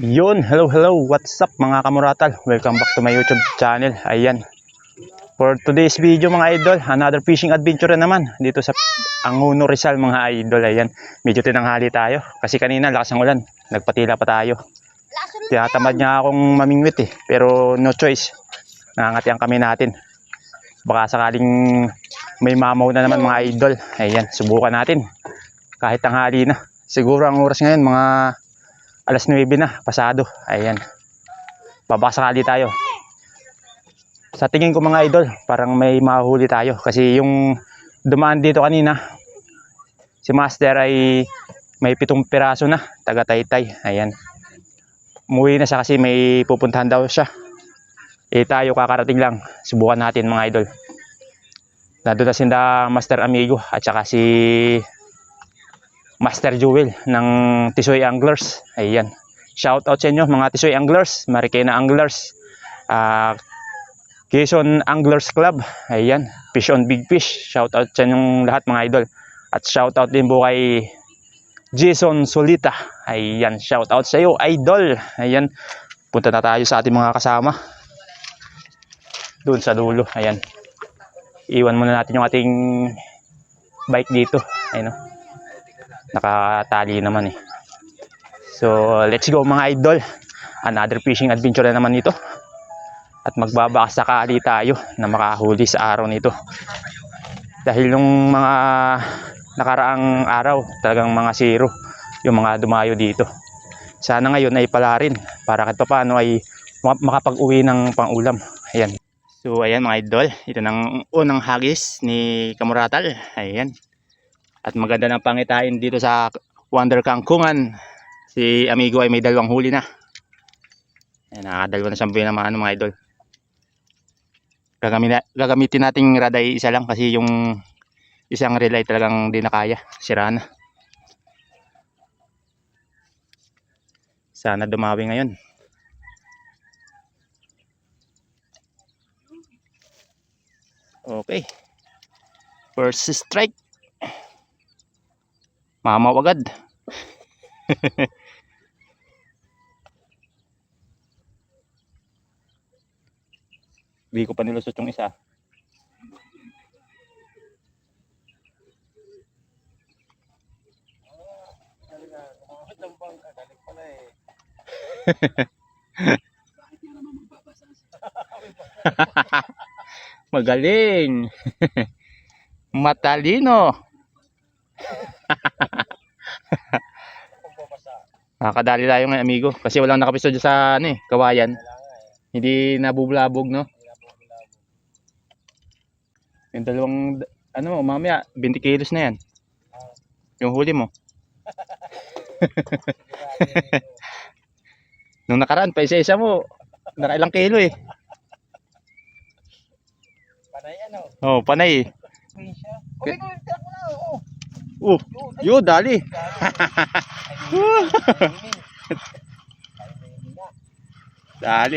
Yun, hello, what's up mga kamuratal? Welcome back to my YouTube channel. Ayan. For today's video mga idol, another fishing adventure na naman dito sa Anguno Rizal mga idol. Ayan, medyo tinanghali tayo kasi kanina lakas ng ulan. Nagpatila pa tayo. Tinatamad niya akong mamingwit pero no choice. Nangangatian kami natin. Baka sakaling may mamaw na naman mga idol. Ayan, subukan natin. Kahit tanghali na. Siguro ang oras ngayon mga alas 9 na, pasado. Ayan. Babasakali tayo. Sa tingin ko mga idol, parang may mahuli tayo. Kasi yung dumaan dito kanina, si Master ay may 7 piraso na, taga Taytay. Ayan. Umuwi na siya kasi may pupuntahan daw siya. Tayo kakarating lang. Subukan natin mga idol. Nandun na sinda Master Amigo at saka si Master Jewel ng Tisoy Anglers. Ayan. Shout out sa inyo mga Tisoy Anglers, Marikina Anglers, Quezon Anglers Club. Ayan. Fish on Big Fish. Shout out sa inyong lahat mga idol. At shout out din po kay Jason Solita. Ayan. Shout out sa iyo idol. Ayan. Punta na tayo sa ating mga kasama. Doon sa dulo. Ayan. Iwan muna natin yung ating bike dito. Ayan o. Nakatali naman So let's go mga idol. Another fishing adventure na naman ito. At magbabakasakali tayo na makahuli sa araw nito. Dahil yung mga nakaraang araw talagang mga zero yung mga dumayo dito. Sana ngayon ay pala rin para kahit paano ay makapag-uwi ng pang-ulam. Ayan. So ayan mga idol, ito ng unang hagis ni Kamuratal. Ayan. At maganda ng pangitain dito sa Wonder Kangkungan. Si Amigo ay may 2 huli na. Ayan, nakakadalawa na siyang naman mga idol. Gagamitin nating rad ay isa lang kasi yung isang reel ay talagang di na kaya. Sira na. Sana dumawi ngayon. Okay. First strike. Mamaw agad. Hindi ko pa nilusot yung isa. Magaling. Matalino. Nakakadali tayo ng Amigo kasi walang nakapisto dyan sa kawayan. Hindi nabubulabog no. Yung 2 mamaya 20 kilos na yan. Yung huli mo. Nung nakaraan pa isa-isa mo nakailang kilo Panay ano? Oh, panay yo dali. Dali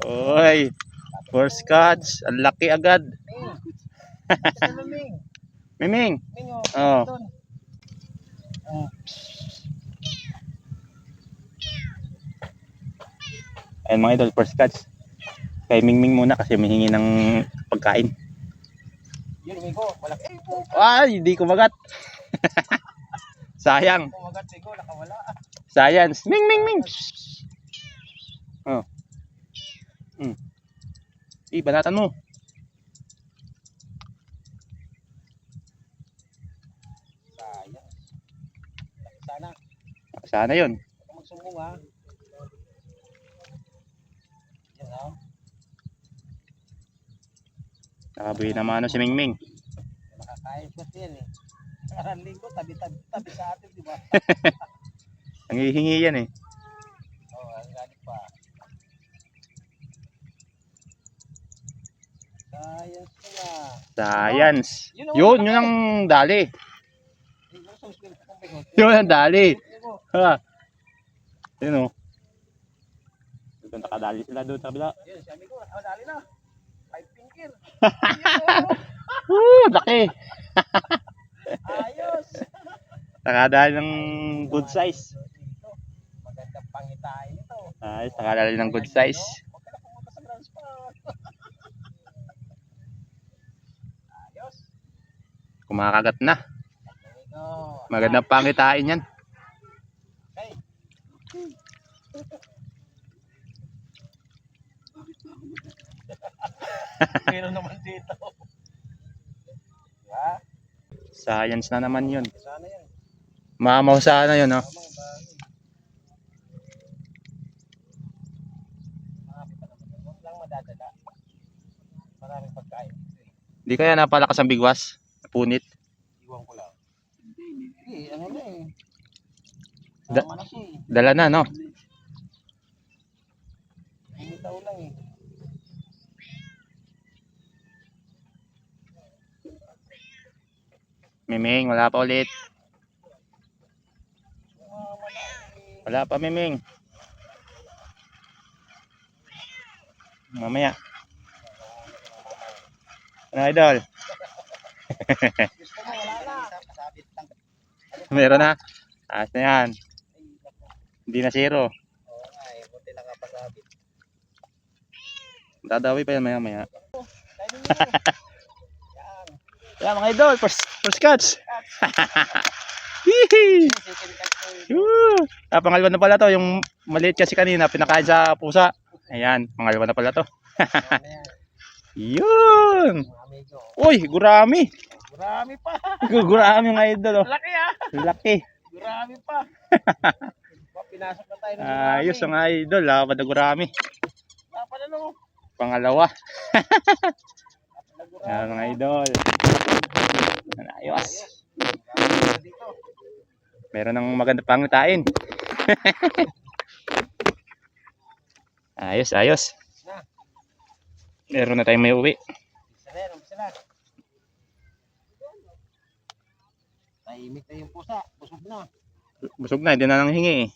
Oy. First catch, ang laki agad. Miming. Oh. Ayan mga idol, first catch. Kay Mingming muna kasi humihingi ng pagkain. Yun, Migo, malaki. Ay, hindi kumagat. Sayang. Kumagat, Migo, nakawala. Science. Ming. Oh. Banatan mo. Sayang. Sana yun. Huwag magsumbong ha. Yan ha. Nakabuhi naman si Mingming. Nakakain ko yan Karang linggo, tabi sa atin, di ba? Ang hihingi yan Ang galit pa. Science na. Science. Yun ang dali. Yun ang dali. Ha. Yun Ito nakadali sila doon sa kabila. Yun, sabi ko, dali na. 5 finger. Laki. Ayos. Nakadali ng good size. tayo nito. Ayos, nakalala ng good size. Huwag ka na pumunta sa ground spot. Ayos. Kumakagat na. Amigo. Magandang pangitain yan. Okay. Pero naman dito. Ha? Science na naman yun. Sana yan. Mamaw sana yun, no? Tamang bahay. Marami pa naman. Huwag lang madadala. Maraming pagkain. Di kaya napalakas ang bigwas? Punit? Iwan ko lang. Hindi, ano na eh. Da- Tama na siya eh. Dala na, no? Bumitaw lang eh. Miming, wala pa ulit. Sumama na eh. Wala pa, Miming. Mamaya. Ano, idol? Gusto mo, wala na. Kasabit lang. Meron na. Taas na yan. Ay, naku. Hindi na zero. Oo nga eh. Buti lang kapasabit. Dadawi pa yan maya. Tayo nyo. Yan. Yan mga idol, first catch. Hihi! Second catch ko eh. Woo! Pangalawa na pala to, yung maliit kasi kanina, pinakain sa pusa. Ayan, pangalawa na pala to. Ano yan? Yun! Mga amigo. Uy, gurami! Gurami pa. Gurami mga idol. Oh. Laki ah. Laki. Gurami pa. Pinasok na tayo ng gurami. Ayos mga idol, lapad na gurami. Dapat ano? Pangalawa. Dapat na gurami. Ayan mga idol. Ayos. Gurami dito. Meron ng maganda pangitain. Ayos, ayos. Na. Meron na tayong may uwi. Umpisa na yan, umpisa na. Tahimik na yung pusa. Busog na. Busog na, hindi na nang hingi eh.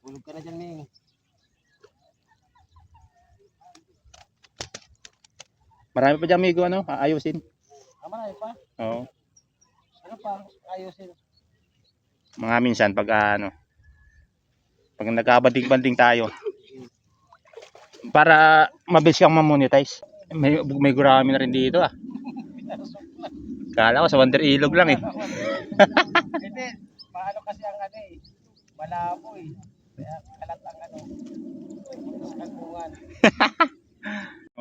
Bulog ka na dyan, Ming. Marami pa dyan amigo, ano, ayusin. Tama na pa. Oo. Ano pa? Ayusin. Mga minsan pag pag nagkabanding-banding tayo. Para mabilis kang ma-monetize. May gurami na rin dito ah. Pinasok na. Kala ko sa Wonder Ilog lang eh. Hindi. Paano kasi ang ano eh. Malabo eh. Kaya kalat ang ano. Sa kagpungan.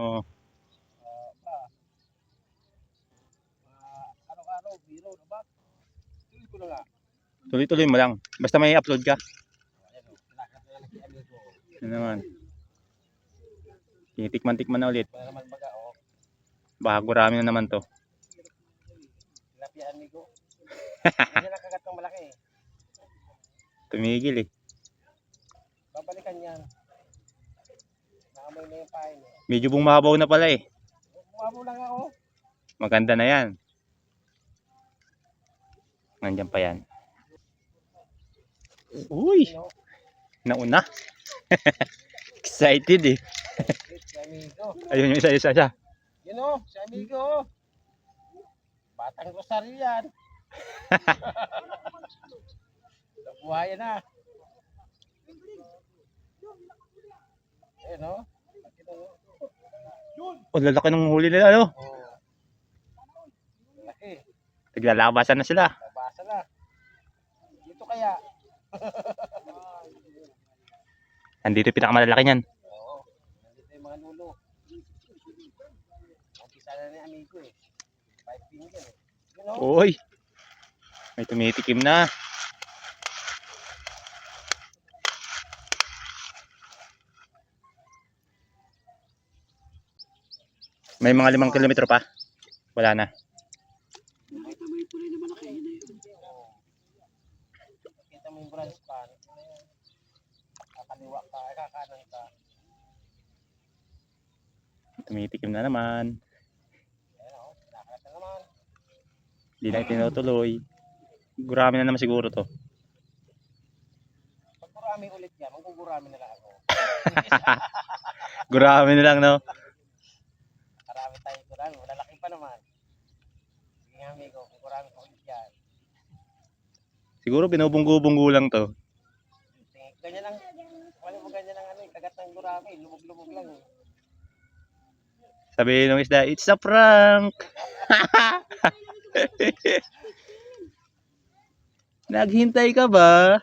Oo. Araw-araw, biro na ba? Tuloy ko na nga. Tuloy-tuloy mo lang. Basta may upload ka. Ayan o, kinakat na lang si amigo. Ano naman. Titikman-tikman na ulit. Para naman baga o. Baka gurami na naman to. Tilapia amigo. Hindi na kagat ng malaki eh. Tumigil eh. Babalikan yan. Naamoy na yung pain eh. Medyo bumabaw na pala eh. Umabo lang ako. Maganda na yan. Nandyan pa yan. Uy! You know, Nauna. Excited eh. si amigo. Ayun yung isa-isa siya. You know, si amigo. Batang rosaryo yan. Nabuhayan na. Ayun o. Oh, lalaki ng huli nila ano. Oh. Laki. Naglalabasan na sila. Nabasa na. Dito kaya. Andito yung pinakamalalaki niyan. Oo. Nandito yung mga lulo. Umpisa na ni amigo eh. 5 finger eh. You know? Uy! May tumitikim na. May mga 5 kilometro pa. Wala na. Kita mo yung branch pan. Kakaliwa ka, kakanan ka. Tumitikim na naman. Ayan o, nakakat na naman. Hindi na tinutuloy. Gurami na naman siguro to. Pag gurami ulit yan, magugurami na lang ako. Gurami na lang no. Marami tayo gurami, malalaki pa naman. Sige nga amigo, kung gurami ko ulit yan. Siguro binubunggo-bunggo lang to. Ganyan lang. Wala mo ganyan lang ano, kagat ng gurami, lumog-lumog lang. Sabihin ng isda, it's a prank! Naghintay ka ba?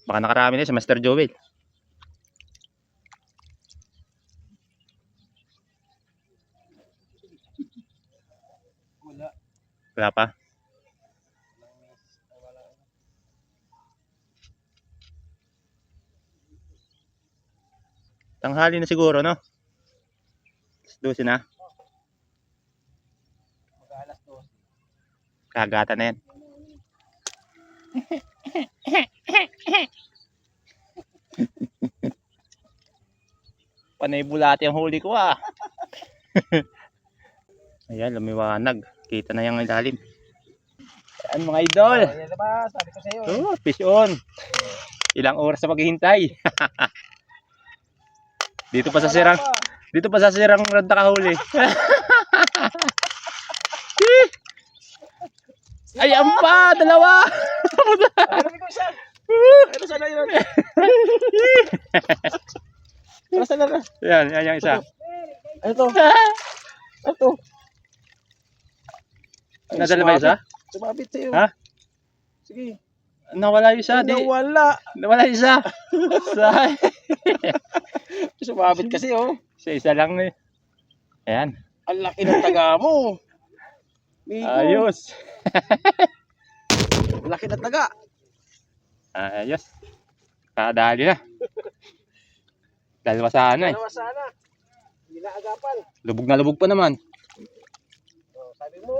Baka nakarami na si Master Joel. Wala. Wala pa? Tanghali na siguro, no? 12 na. Mag-alas 12. Kagata na yan. Panay bulati ang huli ko ah. Ayan, lumiwanag. Kita na yung ilalim. Ayan mga idol. Ayan na ba? Sabi ko sa'yo. Oh, fish on. Ilang oras na maghihintay. Dito pa sa sirang rad nakahuli. Ayan pa, dalawa. Sabi ko siya. Ano sana yun? Ano sana na? Ayan, yan yung isa. Ito. Ito. Nadala ba yung isa? Sumabit sa'yo. Ha? Sige. Nawala yung isa. Nawala. Nawala yung isa. Sumabit kasi oh. Isa lang eh. Ayan. Ang laki ng taga mo. Migo. Ayos. Laki ng taga. Ayos. Kadali na. Dalawa sana eh. Dalawa sana. Hindi na agapan. Lubog na lubog pa naman. Oh, sabi mo,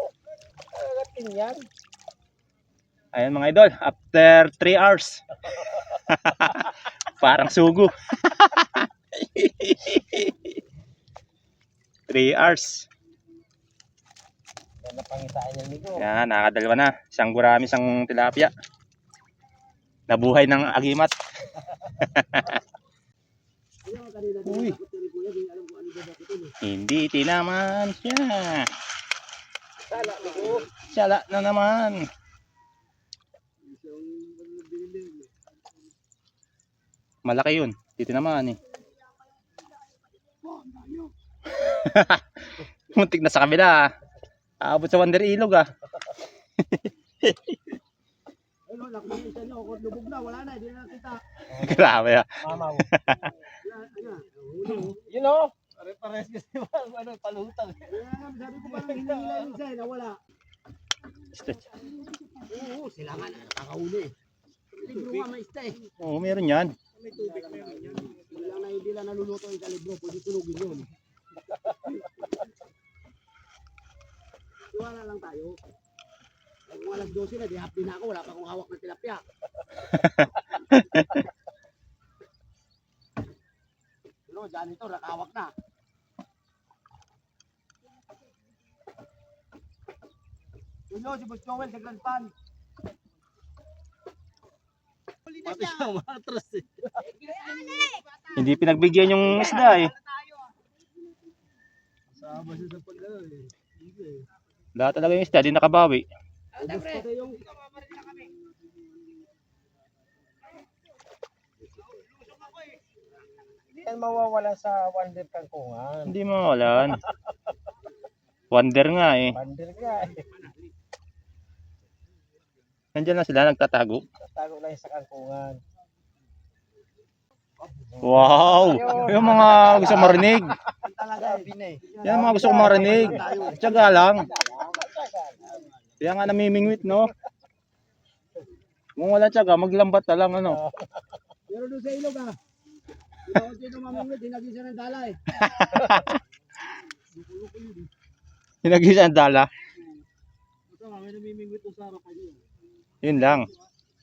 agatin yan. Ayan mga idol. After 3 hours. Parang sugo. 3 hours. Yan na pangitaan yan, Migo. Ayan, nakakadalawa na. Isang gurami, isang tilapia. Nabuhay ng agimat. Uy. Hindi tinaman siya. Sala, Migo. Sala na naman. Malaki yun. Hindi tinaman eh. Muntik na sa kabila. Aabot sa Wonder Ilog ah. Ayun, nakita isa nyo. Kung lubog na, wala na. Hindi na nakita. Grabe ah. Mamaw. Yun o. Pare-pares kasi ano, palutang. Sabi ko parang hinihila yung isa, nawala. Oo, sila nga nakakahuli. Libro nga may ista eh. Oo, meron yan. May tubig na yan. Hindi lang naluluto yung kalibro, pwede tulugin yun. Iwala lang tayo. Kung alas 12 na, di happy na ako, wala pa akong hawak ng tilapia. Pero dyan ito, nakahawak na. Yun si Boss Joel, sa Grand Pan. Pati siya umatras eh. Hindi pinagbigyan yung isda eh. Sama siya sa pag-ano eh. Lahat talaga yung isda, di nakabawi. Ubus pa yung... Hindi yan mawawala sa Wonder Kangkungan. Hindi mawalan. Wonder nga eh. Wonder ka eh. Nandiyan lang sila nagtatago. Tago lang sa Kangkungan. Wow! Yung mga gusto marinig. Talaga eh. Yan ang mga gusto kong marinig. Tiyaga lang. Kaya nga namimingwit, no? Kung wala tiyaga, maglambat na lang, ano? Pero doon sa ilog ah. Hindi ako dito mamungit, hinagisa ng dala eh. Hinagisa ang dala. Ito nga, may namimingwit doon sa harapan niyo. Yun lang.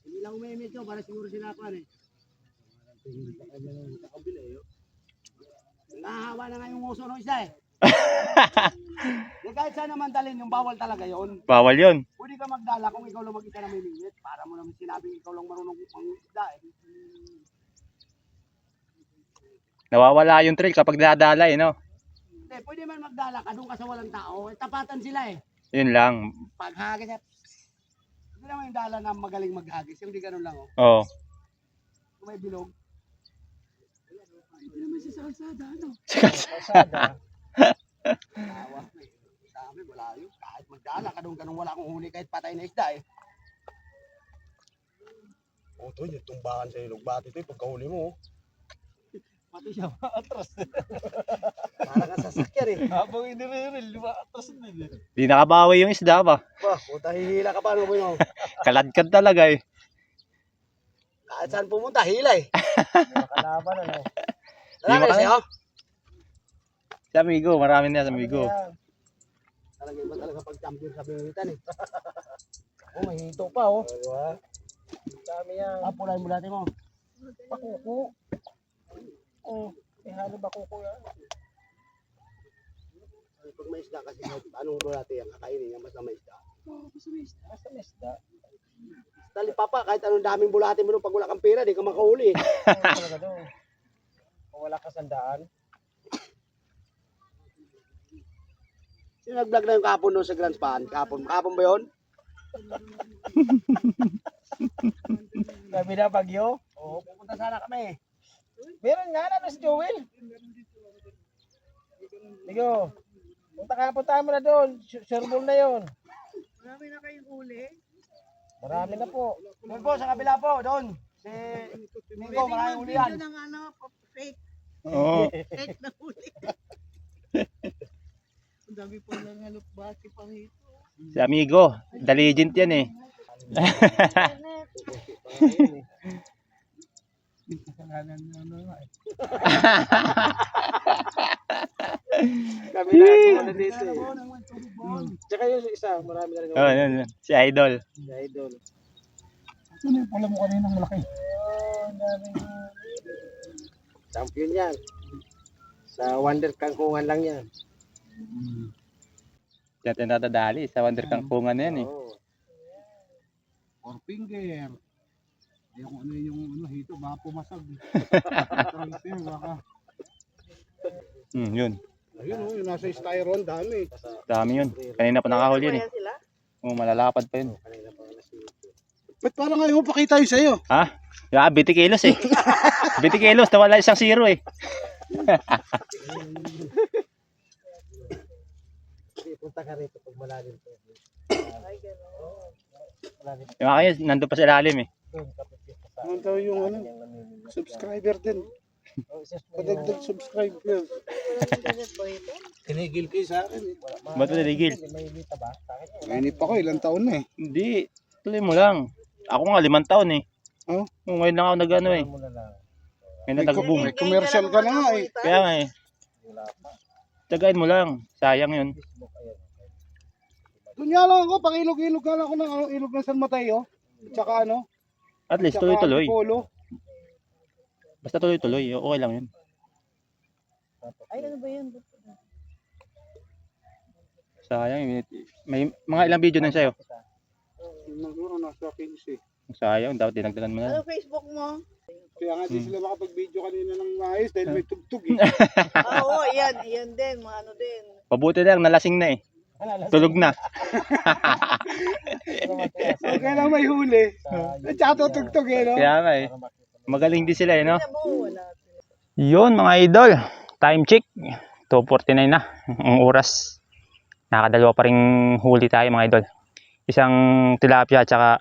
Hindi lang umimit ko, para siguro sinapan eh. Nahawa na nga yung uso ng isa eh. Kahit saan naman dalhin yung bawal talaga yon. Bawal yun. Pwede ka magdala kung ikaw lang mag-isa na mimingwit. Para mo naman sinabing ikaw lang marunong mag-isda eh. Nawawala yung trail kapag nadala eh, no? Hindi, pwede man magdala ka doon ka sa walang tao. Eh, tapatan sila eh. Yun lang. Paghagis eh. Hindi naman yung dala na magaling maghagis. Yung di ganun lang, oh. Oo. Kung may bilog. Hindi naman siya sa kalsada, ano? Kalsada. Tawa. Dami, wala yun. Kahit magdala, ganun wala akong huli kahit patay na isda, eh. O, ito, yung tumbahan sa ilog bati ito, pagkahuli mo, oh. Pati siya, atras. Parang ang sasakyan, eh. Habang iniriril, atras din, eh. Di nakabawi yung isda ba? Bah, puta, hihila ka pa, ano mo yun? Kaladkad talaga eh. Kahit saan pumunta, hila, eh. Nakalaban, ano? Di Marami ba sa'yo? Si Amigo, marami na si Amigo. Talaga iba talaga pag-champion sa pingitan, eh. Oh, may hito pa, oh. Dami yan. Ah, pulay mo natin mo. Pakuko. Oh, may halo bakuko yan. Ay, pag may isda kasi, anong bulate yan? Kakainin niya, basta may isda. Oo, basta may isda. Basta may isda. Dali papa, kahit anong daming bulate mo pag wala kang pera, di ka makahuli. Talaga doon. Kung wala ka sandaan. Sino nag-vlog na yung kapon doon sa Grand Span? Kapon ba yun? Gabi na bagyo? Oo, pupunta sana kami. Meron nga na si Joel. Ligo. Punta mo na doon. Sureball na yun. Marami na kayong huli. Marami na po. Doon po, sa kabila po, doon. Si Mingo, maraming huli yan. Pwede ng ano, fake. Oo. Fake na huli. Ang dami po ng halupbati pang ito. Si Amigo, the legend yan eh. Kami na po dito eh. Tsaka yung isa, marami na rin. Oh, yun, yun. Si Idol. Si Idol. Ano yung pala mo kaninang malaki? Champion yan. Sa Wonder Kangkungan lang yan. Diyan tayo natadali sa Wonder Kangkungan na yan eh. Oo. Or finger. Yung ano yung hito, baka pumasag. Baka. Yun. Ayun oh, yung nasa styroon, dami. Dami yun. Kanina pa nakahuli yun eh. Oh, malalapad pa yun. Ba't parang ngayon pakita yun sa'yo? Ha? Yeah, 20 kilos eh. 20 kilos, nawala isang zero eh. Punta ka rito pag malalim to. Ay, gano'n. Yung akin, nandun pa sa ilalim eh. Ano daw yung ano? Subscriber din. Padagdag subscriber. Kinigil kayo sa akin eh. Ba't mo naligil? Mainip ako, ilang taon na eh. Hindi. Tuloy mo lang. Ako nga 5 taon eh. Oh? Ngayon lang ako nag-ano eh. Ngayon na nag-boom. May commercial ka na nga eh. Kaya nga eh. Tagain mo lang. Sayang yun. Doon nga lang ako, pang ilog-ilog ka lang ako ng ilog ng San Mateo. Tsaka ano? At least Tsaka tuloy-tuloy. Polo. Basta tuloy-tuloy. Okay lang yun. Ay, ano ba yun? Sayang. May mga ilang video na sa'yo. Naguro nasa 15. Sayang. Dapat dinagdagan mo na. Ano Facebook mo? Kaya nga di sila makapag-video kanina ng maayos dahil may tugtog eh. Oo, yan din, mga ano din. Pabuti lang. Nalasing na eh. Tulog na. Kaya lang may huli. At saka tutugtog eh no? Kaya nga eh. Magaling din sila eh no? Wala. Yun mga idol. Time check. 2:49 na. Ang oras. Nakadalawa pa ring huli tayo mga idol. Isang tilapia at saka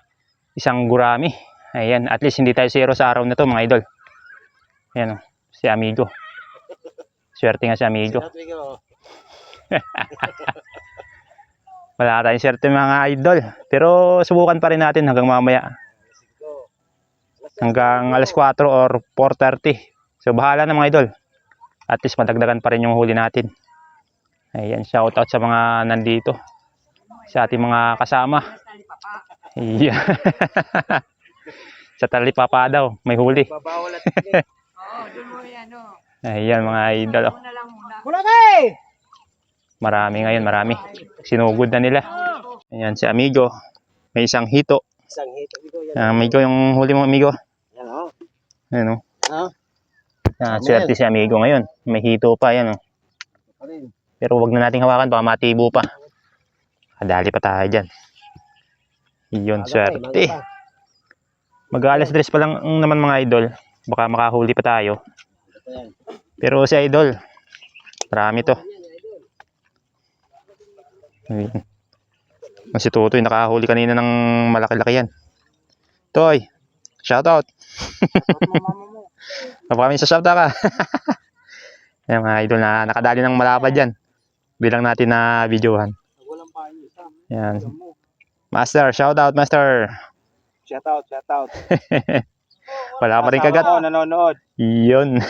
isang gurami. Ayan. At least hindi tayo zero sa araw na to mga idol. Ayan o. Si Amigo. Swerte nga si Amigo. Wala tayong swerte mga idol. Pero subukan pa rin natin hanggang mamaya. Hanggang alas 4 or 4:30. So bahala na mga idol. At least madagdagan pa rin yung huli natin. Ayan, shout out sa mga nandito. Sa ating mga kasama. Ayan. Sa talipapa daw, may huli. Babawal at Oo, doon mo yan, no? Ayan mga idol. Oh. Muna lang muna. Mula kay! Marami ngayon, marami. Sinugod na nila. Ayan si Amigo. May isang hito. Isang hito dito yan. Amigo, yung huli mo Amigo. Yan o. Ayan o. Ha? Swerte si Amigo ngayon. May hito pa, ayan o. Pero wag na nating hawakan, baka matibo pa. Kadali pa tayo dyan. Yun, Maga pa swerte. maga pa. Mag-alas 3 pa lang naman mga idol. Baka makahuli pa tayo. Ito yan. Pero si idol, marami to. Ayun. Si Tutoy nakahuli kanina ng malaki-laki yan. Toy, shoutout. Baka kami sa shoutout ka. Yan mga idol na nakadali ng malapad dyan. Bilang natin na videohan. Walang pain isa. Yan. Master, shoutout master. Shoutout. Wala pa rin kagat. Oo, nanonood. Yun.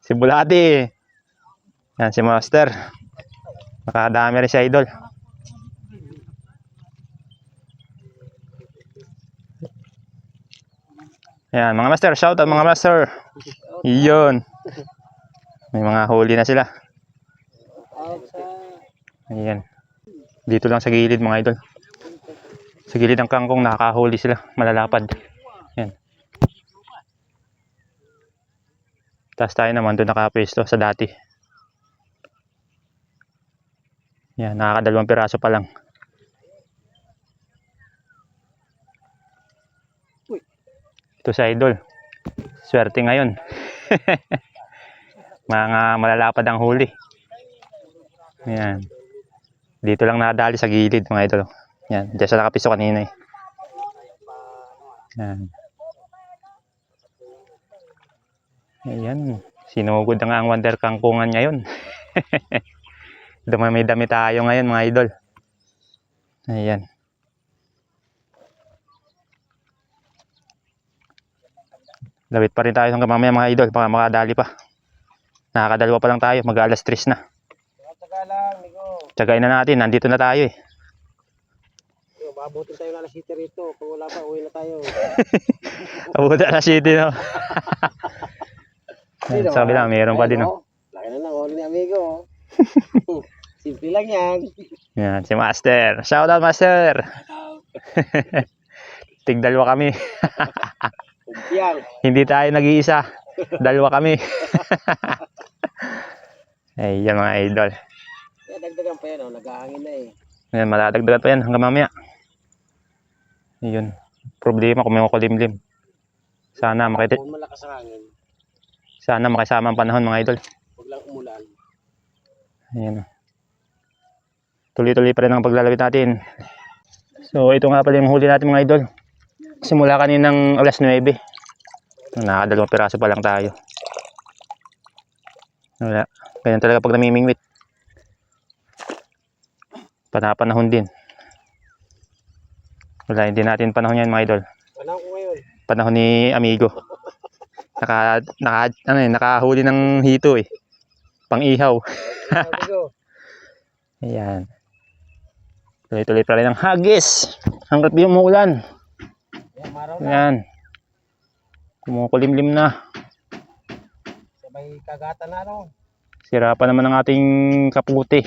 Si Bulati. Yan si Master. Nakadami rin si idol. Yan, mga master, shoutout mga master. Yun. May mga huli na sila. Ayan. Dito lang sa gilid mga idol. Sa gilid ng kangkong nakakahuli sila. Malalapad. Ayan. Tapos tayo naman doon nakapwesto sa dati. Yan, nakakadalawang piraso pa lang. Ito sa idol. Swerte ngayon. Mga malalapad ang huli. Yan. Dito lang nadali sa gilid mga idol. Yan, diyan sa nakapisto kanina eh. Yan. Ayan. Sinugod na nga ang wonder kangkungan ngayon. Dumami-dami tayo ngayon mga idol. Ayan. Lawit pa rin tayo hanggang mamaya mga idol. Baka makadali pa. Nakakadalawa pa lang tayo. Mag-alas 3 na. Tsaga lang, Nico. Tsagain na natin. Nandito na tayo eh. Mabutin tayo ng alas 7 rito. Kung wala pa, uwi na tayo. Abuta na city no. Ayan, sabi lang, mayroon pa din no. Laki na lang, huli ni amigo. Simple lang yan. Yan, si Master. Shoutout Master. Tigdalwa kami. Kumpiang. Hindi tayo nag-iisa. Dalawa kami. Ayan mga idol. Kaya dagdagan pa yan, oh. Nag-aangin na eh. Ayan, maladagdagan pa yan hanggang mamaya. Ayun. Problema kung may makulimlim. Sana Kung malakas ang hangin, makisama ang panahon mga idol. huwag lang umulan. Ayan. Tuloy-tuloy pa rin ang paglalawit natin. So ito nga pala yung huli natin mga idol. Simula kaninang alas 9. Nakadalawang piraso pa lang tayo. Wala. Ganyan talaga pag namimingwit. Panapanahon din. Wala, hindi natin panahon yan mga idol. Panahon ko ngayon. Panahon ni amigo. Nakahuli ng hito eh. Pang-ihaw. Amigo. Ayan. Tuloy-tuloy pa rin ang hagis. Hanggat di umuulan. Ayan, maraw na. Ayan. Kumukulimlim na. Sabay kagata na, no? Sira pa naman ang ating kaputi.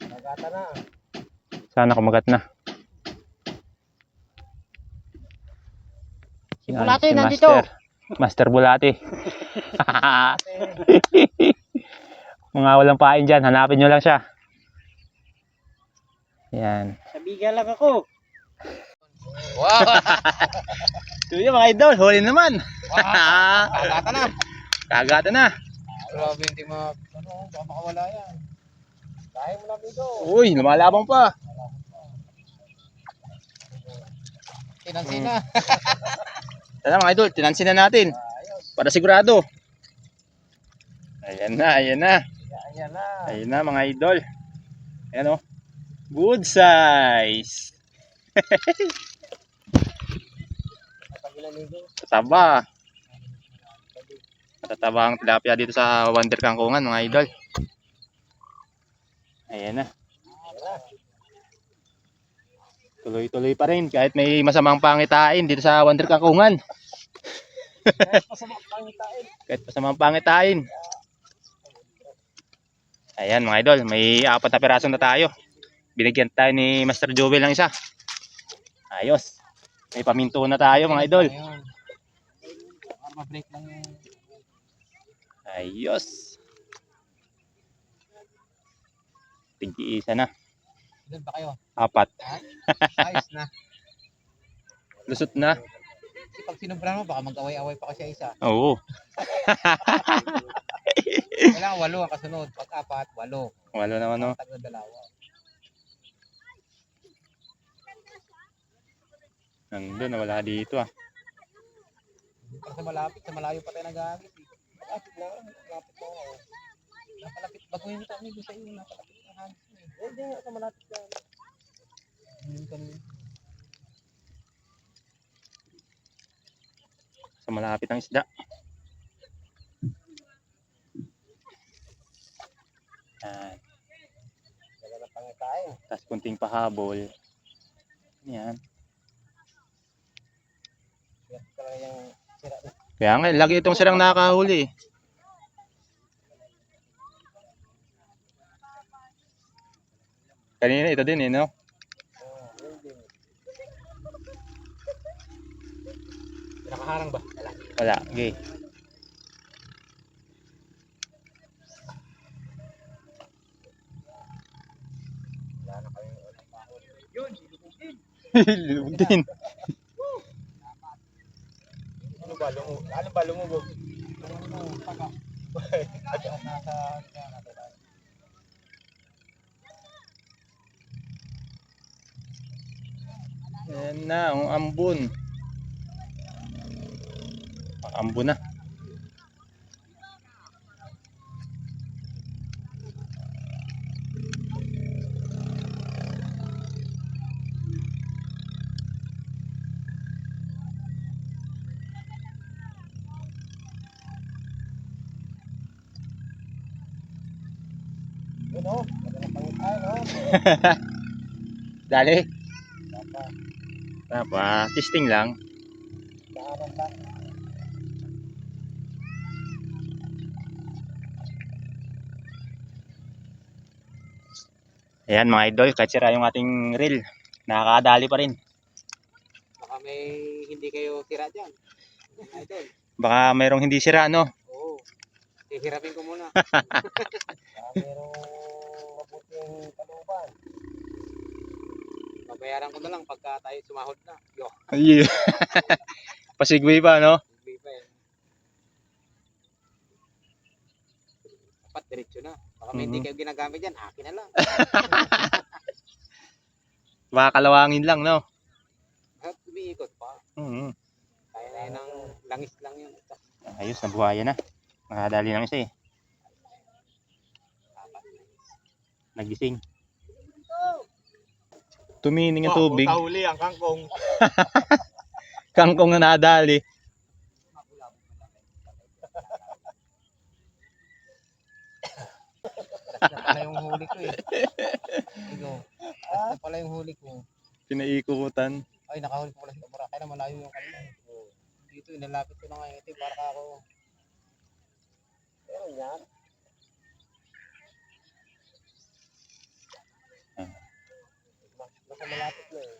Kagata na. Sana kumagat na. Si Yan, Bulati si nandito. Master Bulati. Mga walang pain dyan, hanapin nyo lang siya. Yan. Sabigan lang ako. Wow! Ito yung mga idol, huli naman. Kagata na. Kagata na. Grabe, hindi baka makawala yan. Dahil mo na, amigo. Uy, lumalabang pa. Tinansin na. Tara mga idol, tinansin na natin. Para sigurado. Ayan na, ayan na. Ayan na. Ayan na mga idol. Ayan o. Good size. Tataba. Tataba ang tilapia dito sa Wonder Kangkungan mga idol. Ayan na. Tuloy-tuloy pa rin kahit may masamang pangitain dito sa Wonder Kangkungan. Kahit masamang pangitain. Ayan mga idol, may 4 na piraso na tayo. Binigyan tayo ni Master Joel ng isa. Ayos. May paminto na tayo mga idol. Ma-break lang yung... Ayos. Tig-iisa na. Doon pa kayo. 4. Ayos na. Lusot na. Kasi pag sinubran mo, baka mag-away-away pa kasi isa. Oo. Kailangan 8 ang kasunod. Pag 4, 8. Wala naman no. Tagdadalawa. Nandun, wala dito ah. Pag sa malapit, sa malayo pa tayo nag-aagis eh. Malapit lang, malapit lang ako. Napalapit, baguhin ito amigo sa iyo, napalapit ang hangis mo eh. Hindi nga, sa malapit lang. Sa malapit ang isda. Yan. Wala na pangkain. Tapos kunting pahabol. Yan. Kaya talaga yung sira na. Kaya nga, lagi itong sirang nakahuli. Kanina ito din eh, no? Nakaharang ba? Wala, okay. Wala na kayo. Yun, ilubugin. Lulubog din. Ano ba? Ano ba lumubog? Ano paka? Nasa Ayan na, ang ambon. Ang ambon na. yun o. Wala na pangkain o. Dali. Tapa, testing lang. Nakaharang lang. Ayan mga idol, kahit sira yung ating reel, nakakadali pa rin. Baka may hindi kayo tira dyan. Idol. Baka mayroong hindi sira, no? Oo. Hihirapin ko muna. Baka mayroong mabuting kalooban. Babayaran ko na lang pagka tayo sumahod na. Yo. Ay, pasigway pa, no? Hindi pa eh. Dapat diretso na. Baka may hindi kayo ginagamit dyan, akin na lang. Baka kalawangin lang, no? Bakit umiikot pa? Mhm. Kaya na yun ng langis lang yun. Ayos, nabuhaya na. Nakadali ng isa eh. Nagising. Tumining ang tubig. Huli ang kangkong. Kangkong na nadali. Basta pala yung huli ko eh. Ito. Basta pala yung huli ko. Pinaikutan. Ay, nakahuli ko pala sa kamera. Kaya na malayo yung kanila. Dito, inalapit ko na ngayon. Ito, para ka ako. Pero yan. Nasa malapit na eh.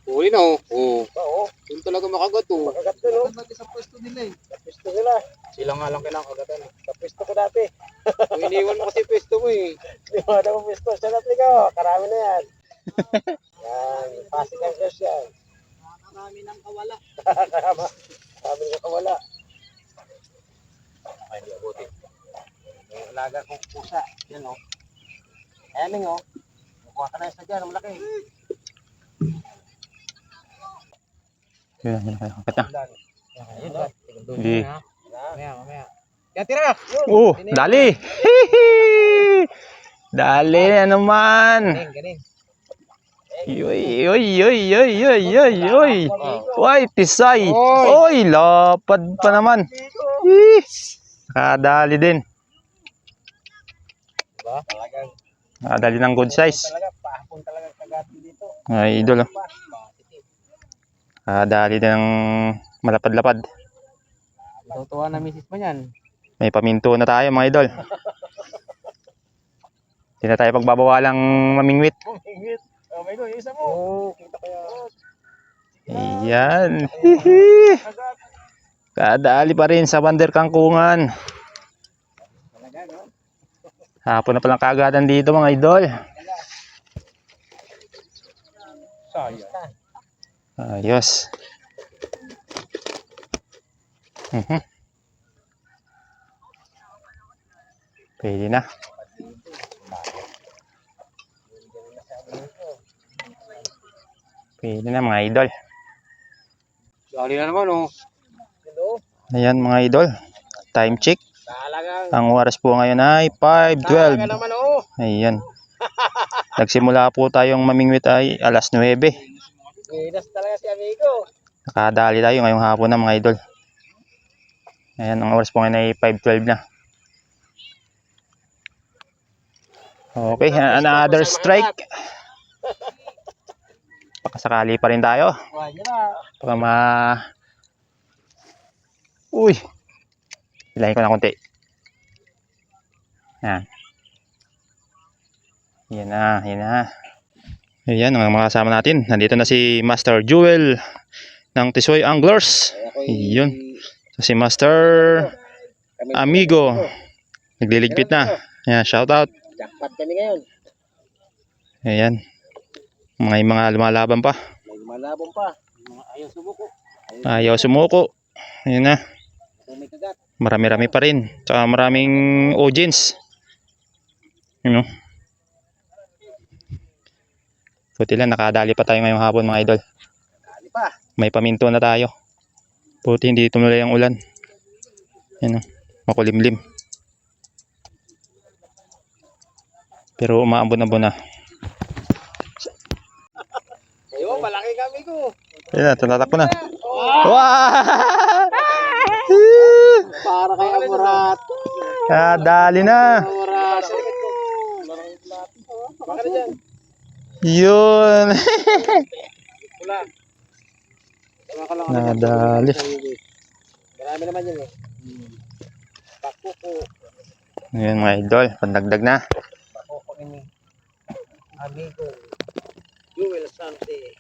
Huli na oh. Oo. Yun talaga makagat oh. Makagat ko no? Makagat sa pwesto nila eh. Sa pwesto nila. Sila nga lang kailangan kagatan eh. Sa pwesto ko dati. Iniwan mo kasi pwesto mo eh. Iniwan ako pwesto. Sa dati ka oh. Karami na yan. Yan. Pasig ang cash yan. Karami ng kawala. Karami ng kawala. Ay, hindi abutin. Yung alaga kong pusa. Yan oh. Ayan oh. Kuha ka na isa dyan. Ang malaki. Yun, yun, kata. Hindi. Mamaya. Yan, tira! Oh, dali! Dali na naman! Galing. Yoy, yoy, yoy, yoy, yoy, yoy, yoy! Uy, tisay! Uy, lapad pa naman! Kadali din. Diba? Talagang. Kadali ng good size. Talaga, pahapon talaga kagatin dito. Ay, idol. Kadali din ng malapad-lapad. Tutuwa na misis mo yan. May paminto na tayo mga idol. Hindi na tayo pagbabawalang mamingwit. Mamingwit. Oh, may go, isa mo. Oo, kita ko yan. Ayan. Kadali pa rin sa Wander Kangkungan. Hapon na palang kaagadan dito mga idol. Ayos. Pwede na. Pwede na mga idol. Dali na naman, oh. Ayan mga idol. Time check. Talagang. Ang oras po ngayon ay 5:12. Talaga naman, oh. Ayan. Nagsimula po tayong mamingwit ay alas 9. Ginas talaga si amigo. Nakadali tayo ngayong hapon na mga idol. Ayan, ang oras po ngayon ay 5:12 na. Okay, another strike. Pakasakali pa rin tayo. Wala na. Baka Uy! Hilahin ko na konti. Yan. Yan na, yan na. Ayan, ang mga kasama natin. Nandito na si Master Jewel ng Tisoy Anglers. Yun. Si Master Amigo. Nagliligpit na. Ayan, shout out. Jackpot kami ngayon. Ayan. Mga lumalaban pa. May malabong pa. Mga ayaw sumuko. Ayaw sumuko. Ayan na. May kagat. Marami-rami pa rin. Tsaka maraming audience. You know. Buti lang, nakadali pa tayo ngayong hapon mga idol. Dali pa. May paminto na tayo. Buti hindi tumuloy ang ulan. Yan o, makulimlim. Pero umaambon-ambon na. Ayun, malaki kami ko. Ayan, tatatakbo na. Wow! Para kay Amurat. Kadali na. Amurat. Baka na dyan. Yun. Wala. Nadali. Marami naman yun eh. Pakuko. Ayan mga idol, pandagdag na. Pakuko ini. Amigo. Jewel Sante.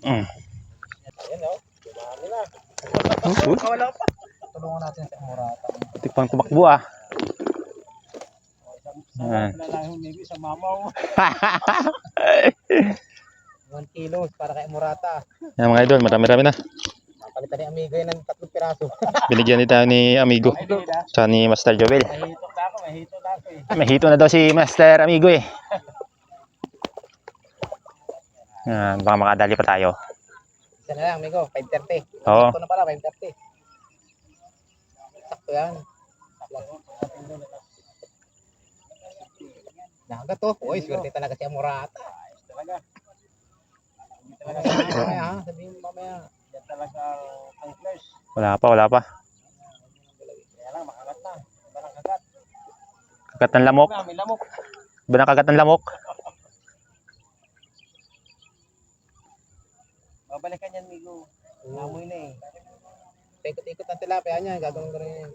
Ayan o. Dumami na. Wala pa. Tulungan natin sa Amurata. Pati pang tumakbo ah. Ayan. Maybe sa mamaw. 1 kilo para kay Amurata. Ayan mga idol, marami-rami na. Napalitan ni Amigo yan ng 3 piraso. Binigyan nito ni Amigo. Tsaka ni Master Joel. Mahito na ako eh. May hito na daw si Master Amigo eh. Ayan, baka makadali pa tayo. Isa na lang, Amigo. 5:30. Oo. Sakto na pala, 5:30. Sakto yan. Nagat to. Uy, swerte talaga si Amurata. Talaga. Mamaya ha, sabihin mo mamaya. Yan talaga ang flash. Wala pa, wala pa. Kaya lang, makagat na. Iba ng kagat. Kagat ng lamok. May lamok. Iba na kagat ng lamok. Babalikan yan, Migo. Namoy na eh. Ikot-ikot ang tilapia niya. Gagawin ko rin yan.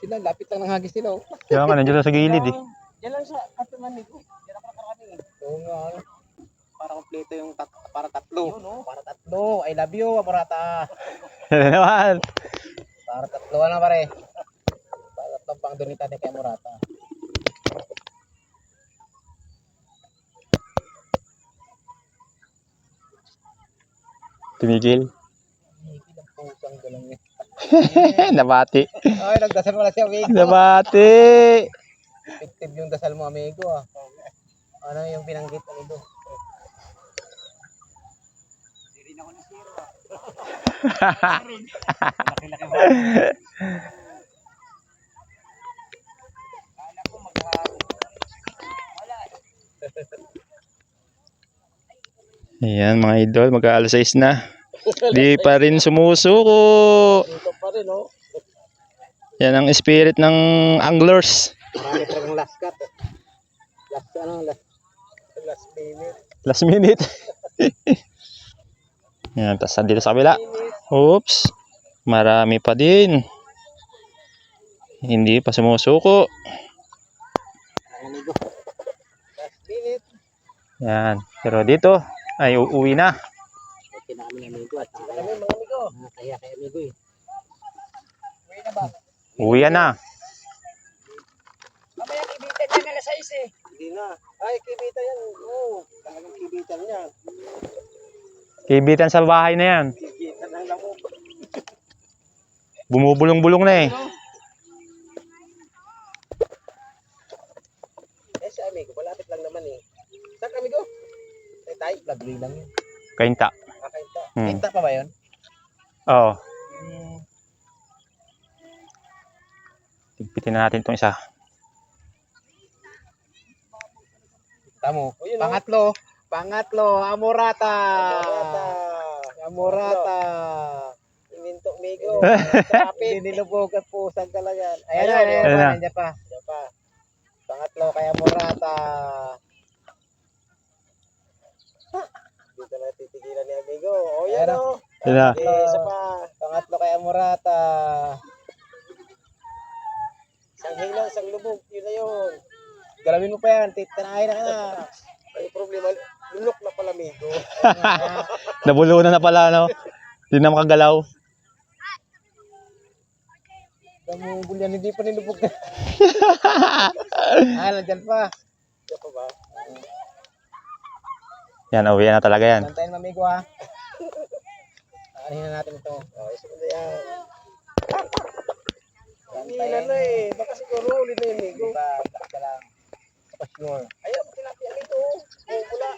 Sila, lapit lang ng hagis sila. Oh. Kaya nga, nandiyan sa gilid eh. Diyan lang sa katuman, Migo. Diyan ako nakarami eh. Oo nga. Para kompleto yung para tatlo. Yun, no? Para tatlo. I love you, Amurata. Yan naman. Para tatlo na pare. Para tatlong pang donita ni kay Amurata. Tumigil. Higil ang pusang galang niya. Nabati. Ay, nagdasal wala si Amigo. Nabati. Effective yung dasal mo, Amigo ah. Ano yung binanggit, Amigo? Hindi rin ako nasiro ah. Laki-laki ba? Kala ko maghapon. Wala. Ayan mga idol, mag-aalas 6 na. Di pa rin sumusuko. Dito pa rin, oh. Yan ang spirit ng anglers. Marami talagang last cut. Last minute. Last minute. Yan, tapos dito sa kabila. Oops. Marami pa din. Hindi pa sumusuko. Amigo. Last minute. Yan. Pero dito ay uuwi na. Okay na kami Amigo at kaya kami mga amigo. Kaya kay Amigo eh. Uwi na ba? Uwi na. na. Ay, kibita yan. Oo, talagang kibitan niya. Kibitan sa bahay na yan. Kibitan ng lamok. Bumubulong-bulong na eh. Eh, si amigo, malapit lang naman eh. Saan ka, amigo? Tay, lagli lang yun. Kainta. Kakainta. Hmm. Kinta pa ba yun? Oo. Hmm. Tigpitin na natin itong isa. Tamo. Pangatlo, Amorata. Amorata. Iminto migo. Kapit. Dinilubog at pusang kalagan. Ayan, Ayan na. nandiyan pa. Pangatlo kay Amorata. Dito na titigilan ni amigo. O yan o. Ayan na. Isa pa. Pangatlo kay Amorata. Isang hilang, isang lubog. Yun na yun. Galawin mo pa yan. Titanahin na. Ay problema. Lulok na pala amigo. Nabulunan na pala, no? Hindi na makagalaw. Namubul yan. Hindi pa nilubog na. Nandyan pa. Diyan pa ba? Yan, uwi na talaga yan. Bantayin mo amigo ha. Aanihin na natin ito. Isa mo na yan. Bantayin na eh. Baka siguro ulit na yung amigo. Baka lang. Baka sure. Ayaw, tilapia ito. Bula.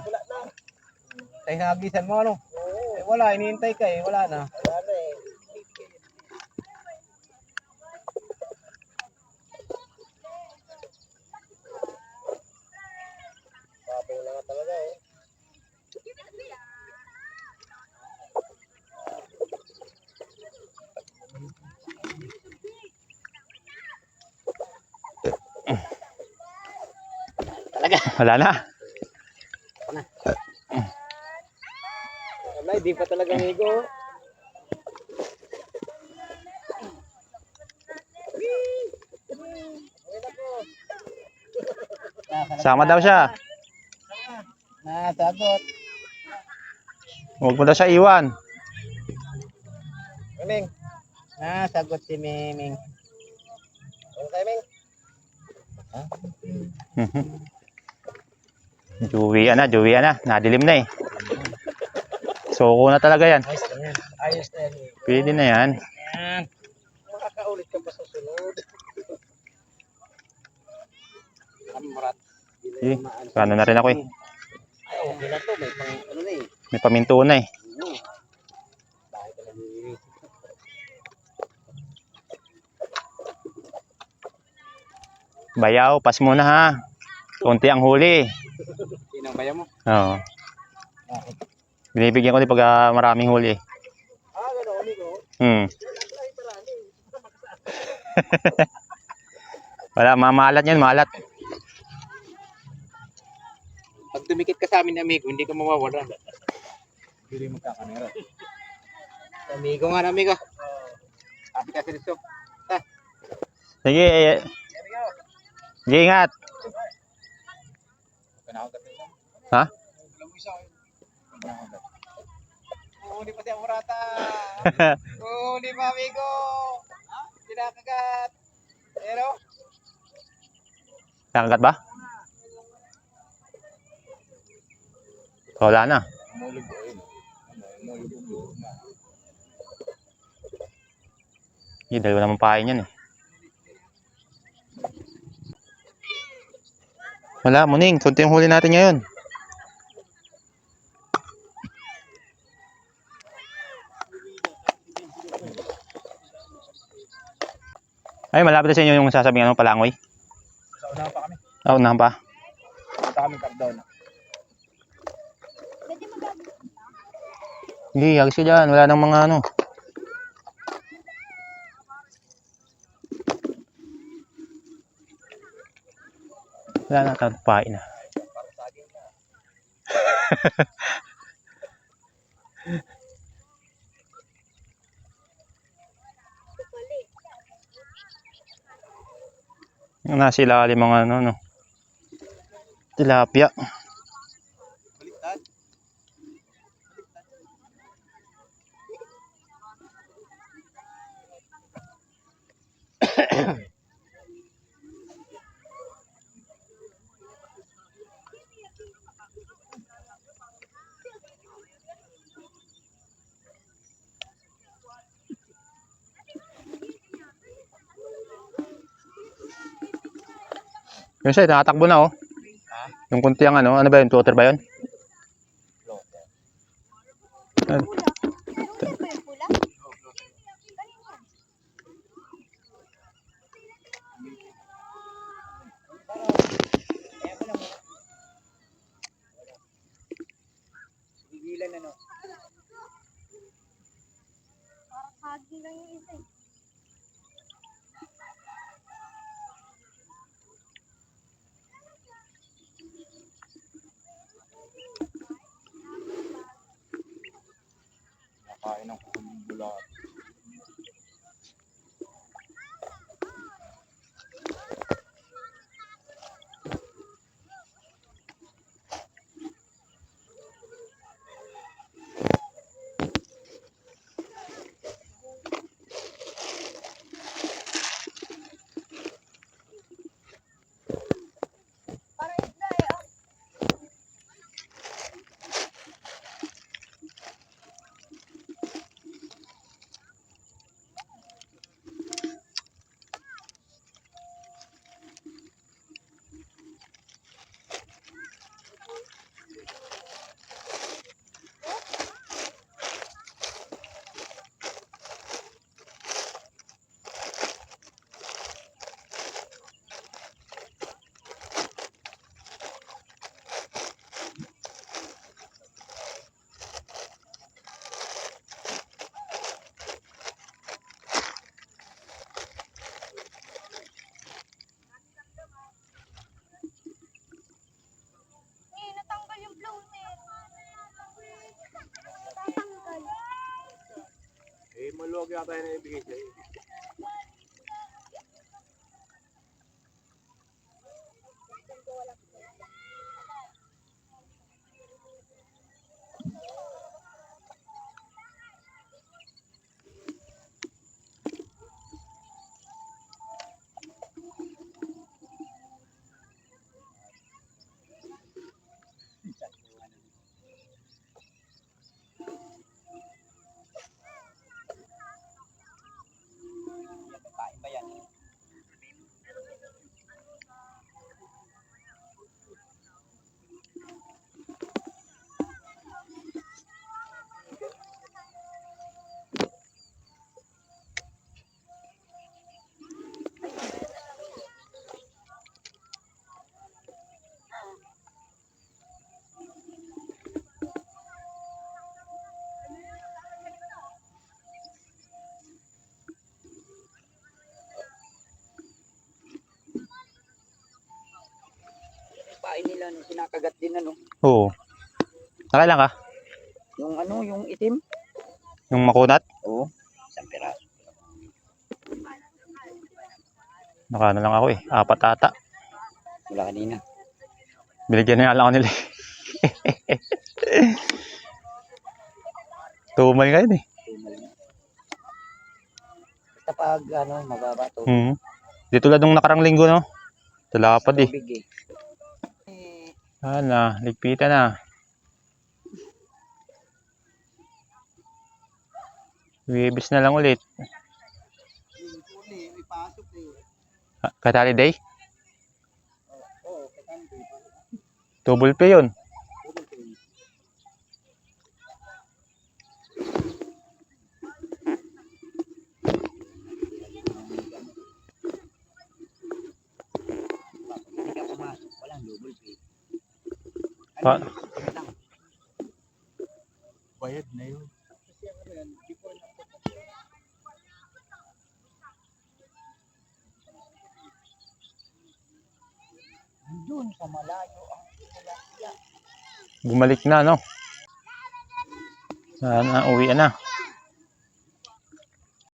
Bula na. Tayo nagisan mo ano? Oo. Eh wala, inihintay ka eh. Wala na. Wala na eh. Babaw na nga talaga eh. Wala na. Wala, di pa talaga amigo. Sama daw siya. Sagot. Huwag mo daw siya iwan. Miming. Sagot si Miming. Ano kayo, Ming? Juwian na. Nadilim na eh. Soko na talaga yan. Ayos na yan. Ayos na yan. Pwede na yan. Yan. Makakaulit ka pa sa sunod. Amurat. Eh, paano na rin ako eh. Ay, okay na to. May pang, ano na eh. May paminto na eh. Bakit ka nag-iisip? Bayaw, pas muna ha. Konti ang huli. Sinang bayan mo? Oo. Bakit? Binibigyan ko din pag maraming huli. Gano'n, amigo. Ay, parami. Wala, mamalat yan, malat. Pag tumikit ka sa amin, amigo, hindi ka mawawala. Hindi magkakamera. Amigo nga, amigo. Kapit ka dito. Sige, sige, ingat. Ha? Huli pa si Amorata. Huli pa, amigo. Pinakagat. Pero? Nakagat ba? Wala na. Dalawa naman pain yan eh. Wala, muning. Kunti yung huli natin ngayon. Ay, malapit na sa inyo yung sasabihin ano, palangoy. Sa unahan pa kami. Unahan pa. Punta kami Cardona. Hindi, hagis ka dyan. Wala nang mga ano. Wala na, tapain na. Nasa ilalim mga ano, no. Tilapia. Baliktad. Yung sa'yo, nakatakbo na oh. Yung kunti ang ano ba yun? Floater ba yun? Ano? Gigilan ano. Hagi lang yung isa eh. Nakain ng kukuling bulat. Para isda eh. Oh. Eh, natanggal yung floater. Tatanggal. Eh, maluwag yata yung naibigay sa'yo. Kain ba yan? Pain nila no, sinakagat din ano. Oo. Nakailan ka? Yung ano, yung itim. Yung makunat? Oo. Isang piraso. Nakano lang ako eh. 4 ata. Wala kanina. Binigyan na lang ako nila. Tumay ngayon eh. Basta pag ano, mababa to. Di tulad nung nakarang linggo no. Talapad eh. Tubig eh. Sana, ligpitan na. Wibis na lang ulit. Uli, may pasok eh. Katali day? Oo, katandi. Double pay yun. Hindi ka pumasok, walang double pay. Pa Bayad na yun. Doon sa malayo ang tilapia. Bumalik na no. Sana, uwi na.